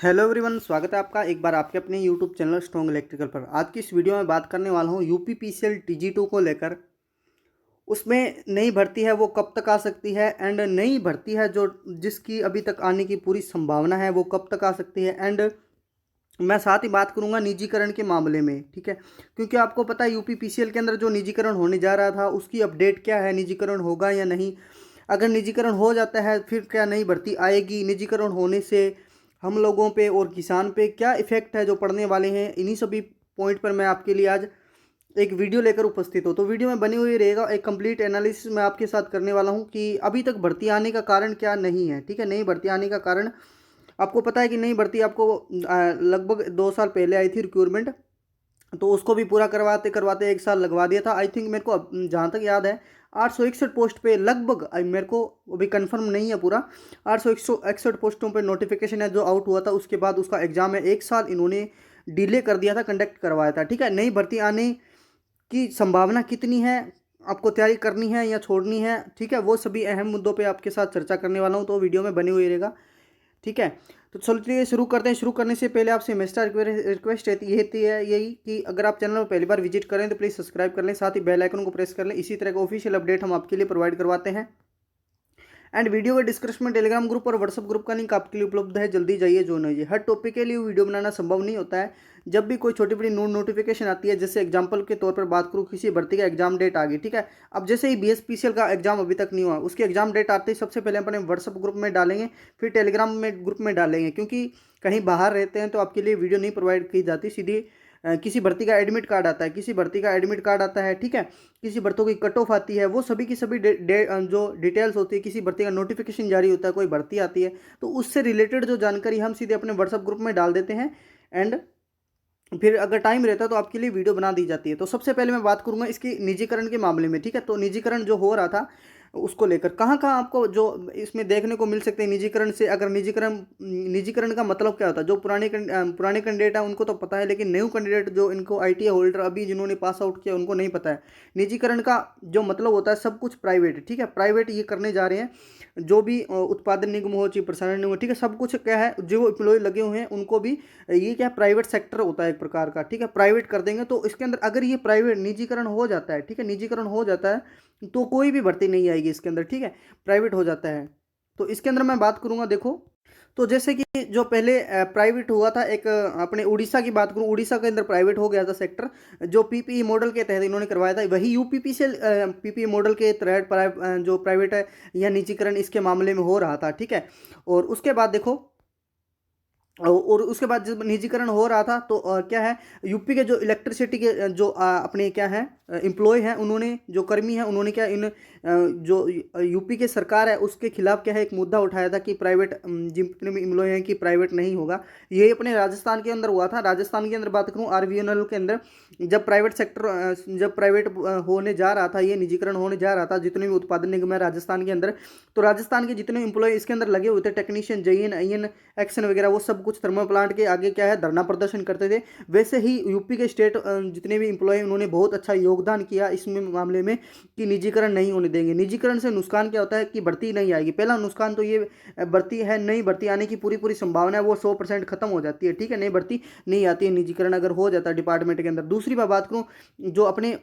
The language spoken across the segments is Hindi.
हेलो एवरीवन, स्वागत है आपका एक बार आपके अपने यूट्यूब चैनल स्ट्रॉन्ग इलेक्ट्रिकल पर। आज की इस वीडियो में बात करने वाला हूँ यूपीपीसीएल टीजी2 को लेकर। उसमें नई भर्ती है वो कब तक आ सकती है, एंड नई भर्ती है जो जिसकी अभी तक आने की पूरी संभावना है वो कब तक आ सकती है। एंड मैं साथ ही बात करूंगा निजीकरण के मामले में, ठीक है, क्योंकि आपको पता है यूपीपीसीएल के अंदर जो निजीकरण होने जा रहा था उसकी अपडेट क्या है, निजीकरण होगा या नहीं। अगर निजीकरण हो जाता है फिर क्या नई भर्ती आएगी, निजीकरण होने से हम लोगों पे और किसान पे क्या इफेक्ट है जो पड़ने वाले हैं, इन्हीं सभी पॉइंट पर मैं आपके लिए आज एक वीडियो लेकर उपस्थित हो। तो वीडियो में बनी हुई रहेगा, एक कंप्लीट एनालिसिस मैं आपके साथ करने वाला हूं कि अभी तक भर्ती आने का कारण क्या नहीं है, ठीक है। नई भर्ती आने का कारण आपको पता है कि नई भर्ती आपको लगभग 2 साल पहले आई थी रिक्रूटमेंट, तो उसको भी पूरा करवाते करवाते 1 साल लगवा दिया था। आई थिंक मेरे को जहाँ तक याद है 861 पोस्ट पे लगभग, मेरे को अभी कंफर्म नहीं है पूरा, 861 पोस्टों पे नोटिफिकेशन है जो आउट हुआ था। उसके बाद उसका एग्जाम है, 1 साल इन्होंने डिले कर दिया था, कंडक्ट करवाया था, ठीक है। नई भर्ती आने की संभावना कितनी है, आपको तैयारी करनी है या छोड़नी है, ठीक है, वो सभी अहम मुद्दों पे आपके साथ चर्चा करने वाला हूँ, तो वीडियो में बनी हुई रहेगा, ठीक है। तो चलिए शुरू करते हैं। शुरू करने से पहले आपसे हमेशा रिक्वेस्ट रहती है यही कि अगर आप चैनल में पहली बार विजिट करें तो प्लीज़ सब्सक्राइब कर लें, साथ ही बेल आइकन को प्रेस कर लें। इसी तरह का ऑफिशियल अपडेट हम आपके लिए प्रोवाइड करवाते हैं। एंड वीडियो के डिस्क्रिप्शन में टेलीग्राम ग्रुप और व्हाट्सअप ग्रुप का लिंक आपके लिए उपलब्ध है, जल्दी जाइए ज्वाइन होइए। हर टॉपिक के लिए वीडियो बनाना संभव नहीं होता है। जब भी कोई छोटी बड़ी नोटिफिकेशन आती है, जैसे एग्जांपल के तौर पर बात करूँ, किसी भर्ती का एग्जाम डेट आ गई, ठीक है। अब जैसे ही बीएसपीसीएल का एग्जाम अभी तक नहीं हुआ, उसकी एग्जाम डेट आते ही सबसे पहले अपने व्हाट्सअप ग्रुप में डालेंगे, फिर टेलीग्राम में ग्रुप में डालेंगे, क्योंकि कहीं बाहर रहते हैं तो आपके लिए वीडियो नहीं प्रोवाइड की जाती। सीधी किसी भर्ती का एडमिट कार्ड आता है, किसी भर्ती का एडमिट कार्ड आता है, ठीक है, किसी भर्तियों की कट ऑफ आती है, वो सभी की सभी जो डिटेल्स होती है, किसी भर्ती का नोटिफिकेशन जारी होता है, कोई भर्ती आती है, तो उससे रिलेटेड जो जानकारी हम सीधे अपने व्हाट्सअप ग्रुप में डाल देते हैं। एंड फिर अगर टाइम रहता है तो आपके लिए वीडियो बना दी जाती है। तो सबसे पहले मैं बात करूंगा इसकी निजीकरण के मामले में, ठीक है। तो निजीकरण जो हो रहा था उसको लेकर कहाँ कहाँ आपको जो इसमें देखने को मिल सकते हैं निजीकरण से। अगर निजीकरण निजीकरण का मतलब क्या होता है, जो पुराने कैंडिडेट हैं उनको तो पता है, लेकिन न्यू कैंडिडेट जो इनको आईटीआई होल्डर अभी जिन्होंने पास आउट किया उनको नहीं पता है। निजीकरण का जो मतलब होता है सब कुछ प्राइवेट है, ठीक है। प्राइवेट ये करने जा रहे हैं, जो भी उत्पादन निगम हो, चाहे प्रसारण निगम हो, ठीक है, सब कुछ क्या है, जो एम्प्लॉय लगे हुए हैं उनको भी ये क्या प्राइवेट सेक्टर होता है एक प्रकार का, ठीक है, प्राइवेट कर देंगे। तो इसके अंदर अगर ये प्राइवेट निजीकरण हो जाता है, ठीक है, निजीकरण हो जाता है तो कोई भी भर्ती नहीं आएगी इसके अंदर, ठीक है, प्राइवेट हो जाता है। तो इसके अंदर मैं बात करूंगा, देखो, तो जैसे कि जो पहले प्राइवेट हुआ था, एक अपने उड़ीसा की बात करूं, उड़ीसा के अंदर प्राइवेट हो गया था सेक्टर, जो पीपीई मॉडल के तहत इन्होंने करवाया था। वही यूपीपी से पीपीई मॉडल के तहत जो प्राइवेट है या निजीकरण इसके मामले में हो रहा था, ठीक है। और उसके बाद देखो, और उसके बाद जब निजीकरण हो रहा था तो क्या है, यूपी के जो इलेक्ट्रिसिटी के जो अपने क्या है एम्प्लॉय हैं, उन्होंने जो कर्मी हैं, उन्होंने क्या इन जो यूपी के सरकार है उसके खिलाफ क्या है एक मुद्दा उठाया था कि प्राइवेट जितने भी एम्प्लॉय हैं कि प्राइवेट नहीं होगा। ये अपने राजस्थान के अंदर हुआ था। राजस्थान के अंदर बात करूँ, आरवीएनएल के अंदर जब प्राइवेट सेक्टर जब प्राइवेट होने जा रहा था, ये निजीकरण होने जा रहा था, जितने भी उत्पादन निगम है राजस्थान के अंदर, तो राजस्थान के जितने एम्प्लॉय इसके अंदर लगे हुए थे, टेक्नीशियन, जेईएन, आईएन, एक्शन वगैरह, वो सब कुछ थर्मल प्लांट के आगे क्या है धरना प्रदर्शन करते थे। वैसे ही यूपी के स्टेट जितने भी एम्प्लॉय उन्होंने बहुत अच्छा योगदान किया इसमें मामले में कि निजीकरण नहीं होने देंगे। निजीकरण से नुकसान क्या होता है कि भर्ती नहीं आएगी। पहला नुकसान तो ये भर्ती है, नई भर्ती आने की पूरी पूरी संभावना है वो 100% खत्म हो जाती है, ठीक है, नई भर्ती नहीं आती है निजीकरण अगर हो जाता है डिपार्टमेंट के अंदर। दूसरी बात करूँ, जो अपने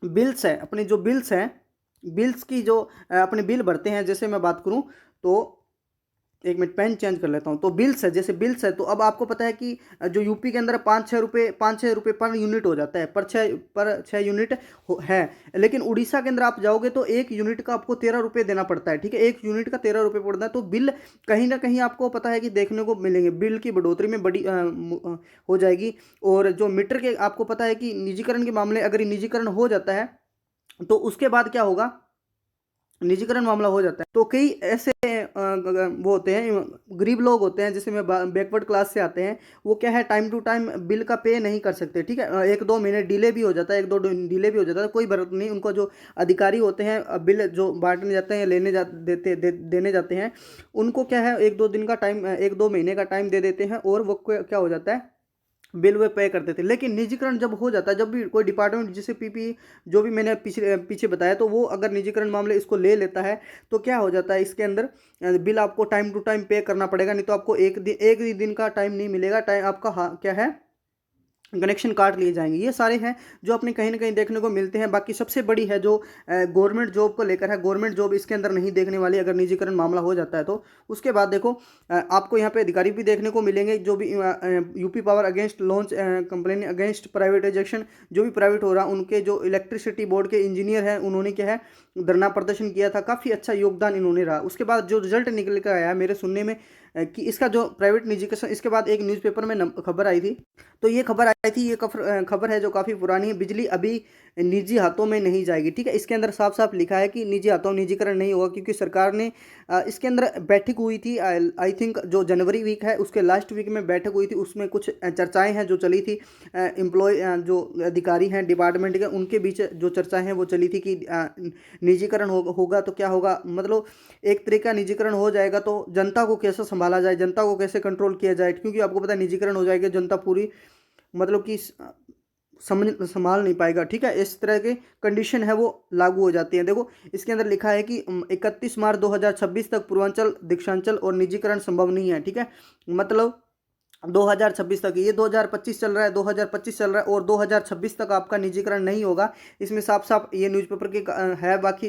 बिल्स है, अपने जो बिल्स हैं, बिल्स की जो अपने बिल भरते हैं, जैसे मैं बात करूं तो एक मिनट पेन चेंज कर लेता हूं। तो बिल्स है, जैसे बिल्स है, तो अब आपको पता है कि जो यूपी के अंदर 5-6 रुपये पर यूनिट हो जाता है, पर छः यूनिट है। लेकिन उड़ीसा के अंदर आप जाओगे तो 1 यूनिट का आपको 13 रुपये देना पड़ता है, ठीक है, 1 यूनिट का 13 रुपये पड़ता है। तो बिल कहीं ना कहीं आपको पता है कि देखने को मिलेंगे, बिल की बढ़ोतरी में बड़ी हो जाएगी। और जो मीटर के आपको पता है कि निजीकरण के मामले, अगर ये निजीकरण हो जाता है तो उसके बाद क्या होगा, निजीकरण मामला हो जाता है तो कई ऐसे वो होते हैं, गरीब लोग होते हैं, जैसे मैं बैकवर्ड क्लास से आते हैं, वो क्या है टाइम टू टाइम बिल का पे नहीं कर सकते, ठीक है, 1-2 महीने डिले भी हो जाता है, 1-2 डिले भी हो जाता है, कोई बात नहीं। उनको जो अधिकारी होते हैं बिल जो बांटने जाते हैं, देने जाते हैं, उनको क्या है 1-2 दिन का टाइम, 1-2 महीने का टाइम दे देते हैं, और वो क्या हो जाता है, बिल वे पे करते थे। लेकिन निजीकरण जब हो जाता है, जब भी कोई डिपार्टमेंट जैसे पीपी जो भी मैंने पीछे पीछे बताया, तो वो अगर निजीकरण मामले इसको ले लेता है तो क्या हो जाता है, इसके अंदर बिल आपको टाइम टू टाइम पे करना पड़ेगा, नहीं तो आपको एक ही दिन का टाइम नहीं मिलेगा। टाइम आपका हाँ क्या है, कनेक्शन काट लिए जाएंगे। ये सारे हैं जो अपने कहीं ना कहीं देखने को मिलते हैं। बाकी सबसे बड़ी है जो गवर्नमेंट जॉब को लेकर है, गवर्नमेंट जॉब इसके अंदर नहीं देखने वाली अगर निजीकरण मामला हो जाता है तो। उसके बाद देखो आपको यहाँ पे अधिकारी भी देखने को मिलेंगे जो भी UP power against launch complain against privatisation, जो भी प्राइवेट हो रहा उनके जो इलेक्ट्रिसिटी बोर्ड के इंजीनियर हैं उन्होंने क्या है धरना प्रदर्शन किया था, काफ़ी अच्छा योगदान इन्होंने रहा। उसके बाद जो रिजल्ट निकल कर आया मेरे सुनने में कि इसका जो प्राइवेट निजीकरण, इसके बाद एक न्यूज़पेपर में खबर आई थी, तो ये खबर आई थी, ये खबर है जो काफ़ी पुरानी है। बिजली अभी निजी हाथों में नहीं जाएगी, ठीक है। इसके अंदर साफ साफ लिखा है कि निजी हाथों में निजीकरण नहीं होगा, क्योंकि सरकार ने इसके अंदर बैठक हुई थी, आई थिंक जो जनवरी वीक है उसके लास्ट वीक में बैठक हुई थी, उसमें कुछ चर्चाएं हैं जो चली थी। एम्प्लॉय जो अधिकारी हैं डिपार्टमेंट के, उनके बीच जो चर्चाएं हैं वो चली थी कि निजीकरण होगा तो क्या होगा, मतलब एक तरीके का निजीकरण हो जाएगा तो जनता को कैसे संभाला जाए, जनता को कैसे कंट्रोल किया जाए, क्योंकि आपको पता है निजीकरण हो जाएगा जनता पूरी मतलब कि समझ संभाल नहीं पाएगा, ठीक है। इस तरह के कंडीशन है वो लागू हो जाती है। देखो इसके अंदर लिखा है कि 31 मार्च 2026 तक पूर्वांचल दीक्षांचल और निजीकरण संभव नहीं है, ठीक है। मतलब 2026 तक, ये 2025 चल रहा है, 2025 चल रहा है और 2026 तक आपका निजीकरण नहीं होगा। इसमें साफ साफ ये न्यूज़पेपर के है। बाकी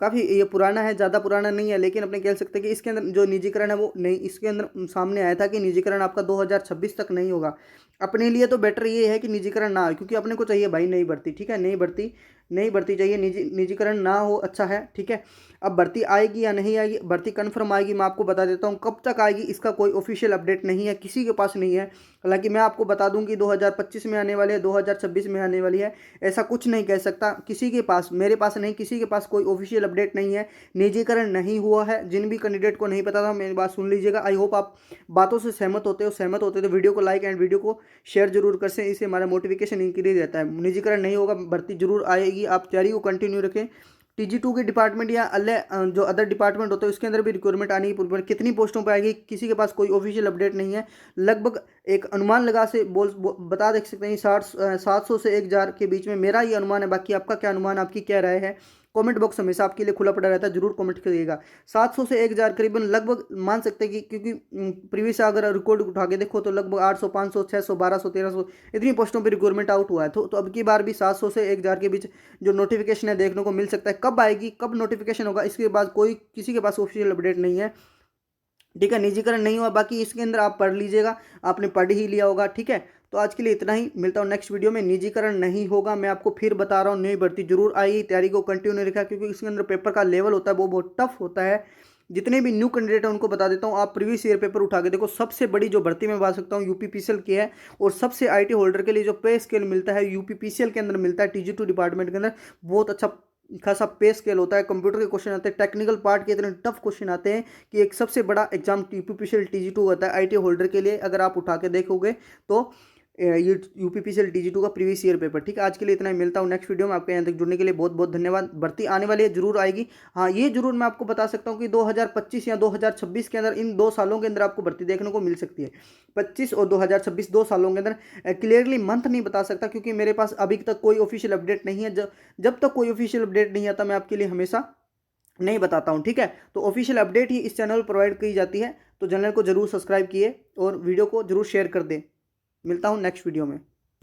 काफ़ी ये पुराना है, ज़्यादा पुराना नहीं है, लेकिन अपने कह सकते हैं कि इसके अंदर जो निजीकरण है वो नहीं, इसके अंदर सामने आया था कि निजीकरण आपका 2026 तक नहीं होगा। अपने लिए तो बेटर ये है कि निजीकरण ना हो, क्योंकि अपने को चाहिए भाई नई भर्ती, ठीक है। नई भर्ती चाहिए, निजीकरण ना हो, अच्छा है, ठीक है। अब भर्ती आएगी या नहीं आएगी, भर्ती कन्फर्म आएगी, मैं आपको बता देता हूँ। कब तक आएगी इसका कोई ऑफिशियल अपडेट नहीं है, किसी के पास नहीं है। हालांकि मैं आपको बता दूं कि 2025 में आने वाली है, 2026 में आने वाली है, ऐसा कुछ नहीं कह सकता किसी के पास, मेरे पास नहीं, किसी के पास कोई ऑफिशियल अपडेट नहीं है। निजीकरण नहीं हुआ है। जिन भी कैंडिडेट को नहीं पता था मेरी बात सुन लीजिएगा। आई होप आप बातों से सहमत होते तो वीडियो को लाइक एंड वीडियो को शेयर जरूर कर से, इससे हमारा मोटिवेशन इंक्रीज रहता है। निजीकरण नहीं होगा, भर्ती जरूर आएगी, आप तैयारी को कंटिन्यू रखें। TG2 के डिपार्टमेंट या जो अदर डिपार्टमेंट होते हैं उसके अंदर भी रिक्वायरमेंट आने की पूरी, कितनी पोस्टों पर आएगी किसी के पास कोई ऑफिशियल अपडेट नहीं है। लगभग एक अनुमान लगा से बता देख सकते हैं 700 से 1000 के बीच में मेरा ये अनुमान है। बाकी आपका क्या अनुमान, आपकी क्या राय है? कमेंट बॉक्स हमेशा आपके लिए खुला पड़ा रहता है, जरूर कमेंट करिएगा। 700 से 1000 करीबन लगभग मान सकते हैं कि, क्योंकि प्रीवियस अगर रिकॉर्ड उठा के देखो तो लगभग 800 500 600 1200 1300 इतनी पोस्टों पे रिक्वायरमेंट आउट हुआ है। तो अब की बार भी 700 से 1000 के बीच जो नोटिफिकेशन है देखने को मिल सकता है। कब आएगी, कब नोटिफिकेशन होगा, इसके बाद कोई किसी के पास ऑफिशियल अपडेट नहीं है, ठीक है। निजीकरण नहीं हुआ, बाकी इसके अंदर आप पढ़ लीजिएगा, आपने पढ़ ही लिया होगा, ठीक है। तो आज के लिए इतना ही, मिलता हूँ नेक्स्ट वीडियो में। निजीकरण नहीं होगा, मैं आपको फिर बता रहा हूँ, नई भर्ती जरूर आई, तैयारी को कंटिन्यू रखा, क्योंकि इसके अंदर पेपर का लेवल होता है वो बहुत टफ होता है। जितने भी न्यू कैंडिडेट है उनको बता देता हूँ, आप प्रीवियस ईयर पेपर उठा के देखो। सबसे बड़ी जो भर्ती मैं बता सकता हूँ यूपीपीसीएल की है, और सबसे IT होल्डर के लिए जो पे स्केल मिलता है यूपीपीसीएल के अंदर मिलता है, TG2 डिपार्टमेंट के अंदर बहुत अच्छा खासा पे स्केल होता है। कंप्यूटर के क्वेश्चन आते हैं, टेक्निकल पार्ट के इतने टफ क्वेश्चन आते हैं कि एक सबसे बड़ा एग्जाम यूपीपीसीएल TG2 होता है IT होल्डर के लिए। अगर आप उठा के देखोगे तो ये यूपीपीसीएल TG2 का प्रीवियस ईयर पेपर, ठीक है। आज के लिए इतना ही, मिलता हूँ नेक्स्ट वीडियो में। आपके यहाँ तक जुड़ने के लिए बहुत बहुत धन्यवाद। भर्ती आने वाली है, जरूर आएगी। हाँ ये जरूर मैं आपको बता सकता हूँ कि 2025 या 2026 के अंदर, इन 2 सालों के अंदर आपको भर्ती देखने को मिल सकती है। 25 और 2026 2 सालों के अंदर। क्लियरली मंथ नहीं बता सकता, क्योंकि मेरे पास अभी तक कोई ऑफिशियल अपडेट नहीं है। जब तक कोई ऑफिशियल अपडेट नहीं आता मैं आपके लिए हमेशा नहीं बताता हूँ, ठीक है। तो ऑफिशियल अपडेट ही इस चैनल पर प्रोवाइड की जाती है, तो चैनल को जरूर सब्सक्राइब किए और वीडियो को जरूर शेयर कर दें। मिलता हूँ नेक्स्ट वीडियो में।